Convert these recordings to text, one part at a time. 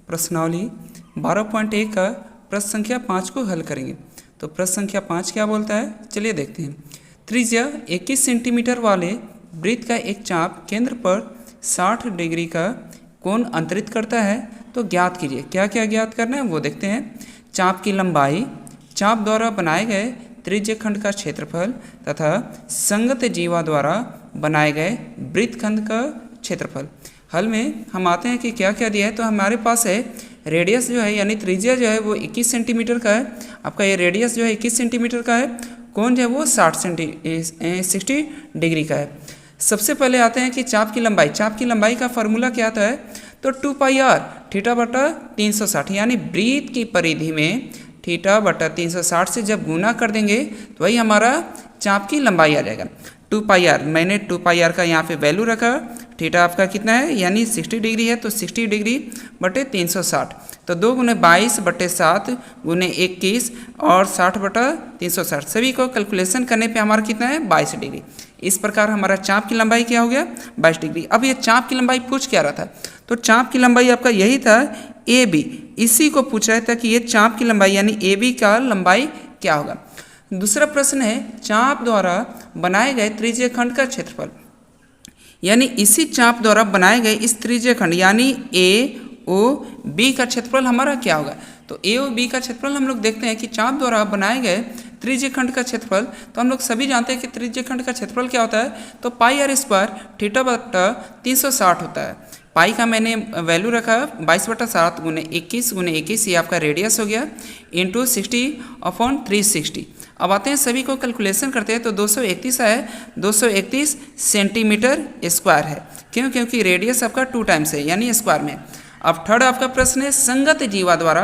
प्रश्नावली 12.1 का प्रश्न संख्या 5 को हल करेंगे। तो प्रश्न संख्या 5 क्या बोलता है, चलिए देखते हैं। त्रिज्या 21 सेंटीमीटर वाले वृत्त का एक चाप केंद्र पर 60 डिग्री का कोण अंतरित करता है, तो ज्ञात कीजिए। क्या क्या ज्ञात करना है वो देखते हैं। चाप की लंबाई, चाप द्वारा बनाए गए त्रिज्य खंड का क्षेत्रफल तथा संगत जीवा द्वारा बनाए गए वृत्तखंड का क्षेत्रफल। हल में हम आते हैं कि क्या क्या दिया है। तो हमारे पास है रेडियस जो है यानी त्रिज्या जो है वो 21 सेंटीमीटर का है। आपका ये रेडियस जो है 21 सेंटीमीटर का है। कोण जो है वो 60 डिग्री का है। सबसे पहले आते हैं कि चाप की लंबाई। चाप की लंबाई का फॉर्मूला क्या आता है, तो 2πr थीटा बटा 360 यानी वृत्त की परिधि में थीटा बटा 360 से जब गुना कर देंगे तो वही हमारा चाप की लंबाई आ जाएगा। 2πr, मैंने 2πr का यहाँ पे वैल्यू रखा। थीटा आपका कितना है यानी 60 डिग्री है, तो 60 डिग्री बटे 360, तो 2 गुने 22 बटे 7 गुने 21 और 60 बटा 360 सभी को कैलकुलेशन करने पे हमारा कितना है 22 डिग्री। इस प्रकार हमारा चाप की लंबाई क्या हो गया 22 डिग्री। अब ये चाप की लंबाई पूछ क्या रहा था, तो चाप की लंबाई आपका यही था AB, इसी को पूछ रहा था कि ये चाप की लंबाई यानी AB का लंबाई क्या होगा। दूसरा प्रश्न है चाप द्वारा बनाए गए त्रिज्य खंड का क्षेत्रफल, यानी इसी चाप द्वारा बनाए गए इस त्रिज्य खंड यानी AOB का क्षेत्रफल हमारा क्या होगा। तो AOB का क्षेत्रफल हम लोग देखते हैं कि चाप द्वारा बनाए गए त्रिज्य खंड का क्षेत्रफल, तो हम लोग सभी जानते हैं कि त्रिज्य खंड का क्षेत्रफल क्या होता है, तो πr² थीटा बटा 360 होता है। पाई का मैंने वैल्यू रखा 22/7 गुने 21 ये आपका रेडियस हो गया इंटू 60/360। अब आते हैं सभी को कैलकुलेशन करते हैं। तो 231 है, 231 सेंटीमीटर स्क्वायर है। क्यों, क्योंकि रेडियस आपका 2 टाइम्स है यानी स्क्वायर में। अब थर्ड आपका प्रश्न है संगत जीवा द्वारा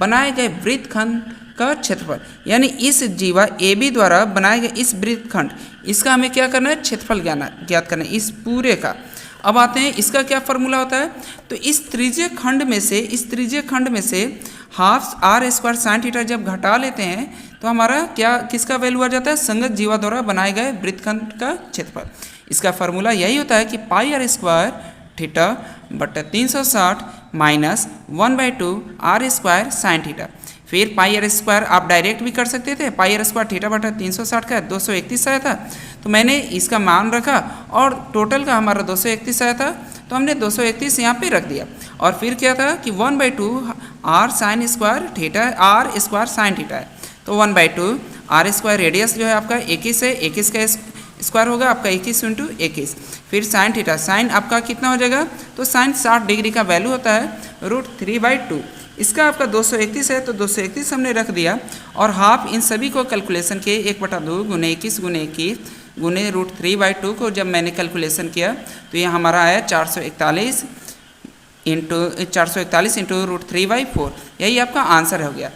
बनाए गए वृत्तखंड का क्षेत्रफल, यानी इस जीवा AB द्वारा बनाए गए इस वृत्तखंड, इसका हमें क्या करना है क्षेत्रफल ज्ञात करना है इस पूरे का। अब आते हैं इसका क्या फॉर्मूला होता है, तो इस त्रिज्य खंड में से हाफ r² sin थीटा जब घटा लेते हैं तो हमारा क्या किसका वैल्यू आ जाता है, संगत जीवा द्वारा बनाए गए वृत्तखंड का क्षेत्रफल। इसका फॉर्मूला यही होता है कि πr² थीटा बटा 360 माइनस 1/2 r² sin थीटा। फिर πr² आप डायरेक्ट भी कर सकते थे, πr² थीटा बटा 360 का 231 आया था, तो मैंने इसका मान रखा और टोटल का हमारा 231 आया था, तो हमने 231 यहाँ पे रख दिया। और फिर क्या था कि 1/2 r² sin थीटा है, तो 1/2 r² रेडियस जो है आपका 21 है, 21 का स्क्वायर होगा आपका 21 × 21। फिर साइन थीटा, साइन आपका कितना हो जाएगा, तो साइन 60 डिग्री का वैल्यू होता है √3/2। इसका आपका 231 है, तो 231 हमने रख दिया और हाफ इन सभी को कैलकुलेशन किए 1/2 गुने 21 गुने 21 गुने √3/2 को जब मैंने कैलकुलेशन किया तो ये हमारा आया 441 × √3/4, यही आपका आंसर हो गया।